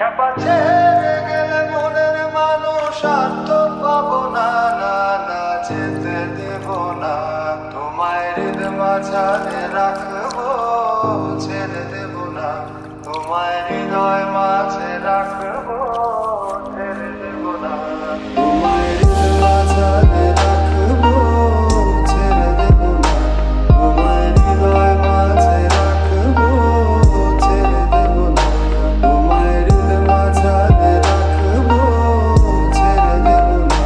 খ্যাপা ছেড়ে গেলে মনের মানুষ আর তো পাবো না, না না যেতে দেব না। তোমায় হৃদয় মাঝারে রাখবো, ছেড়ে দেব না। তোমায় হৃদয় মাঝে রাখবো, ছেড়ে দেব না। তোমায় হৃদয় মাঝারে রাখবো, ছেড়ে দেব না। তোমায় হৃদয় মাঝে রাখবো, ছেড়ে দেব না। তোমায় হৃদয় মাঝারে রাখবো, ছেড়ে দেব না।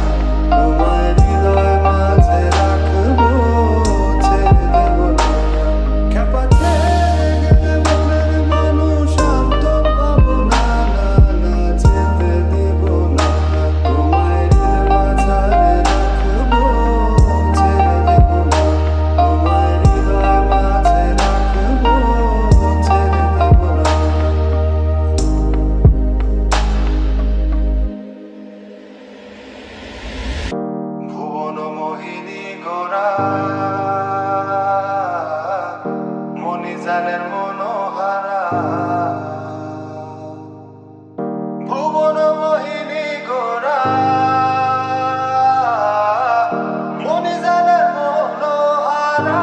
তোমায় হৃদয় মাঝে রাখবো, ছেড়ে দেব না। খ্যাপা ছেড়ে গেলে মনের মানুষ আর তো পাবো না, না না যেতে দেব না। তোমায় হৃদয় মাঝারে রাখবো, ছেড়ে দেব না। তোমায় হৃদয় মাঝে রাখবো, ছেড়ে দেব না। ভুবন মোহিনী গোরা মণিজানের মনোহারা। ভুবন মোহিনী গোরা মণিজানের মনোহারা।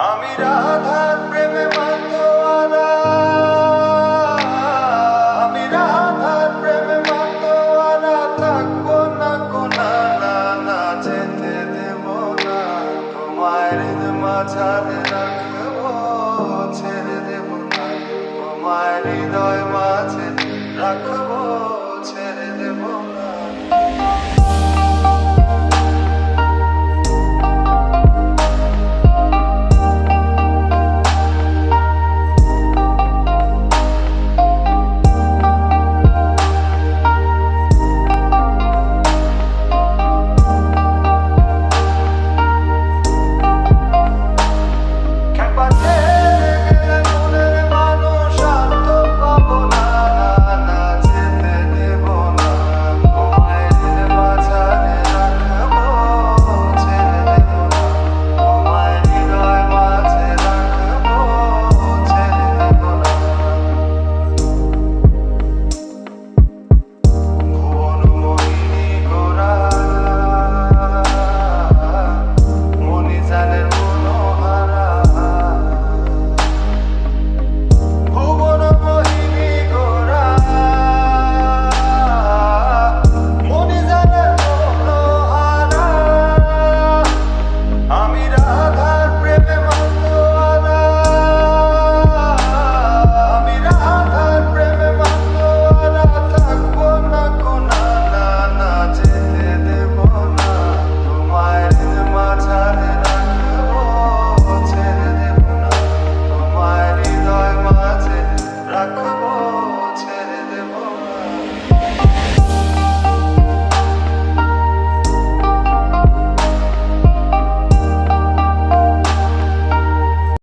আমি রাধার প্রেমে মাতোয়ারা, আমি রাধার প্রেমে মাতোয়ারা। থাকবো না কোনা, না না যেতে দেব না। তোমায় হৃদয় মাঝারে রাখবো, ছেড়ে দেব না। তোমায় হৃদয় মাঝে রাখবো,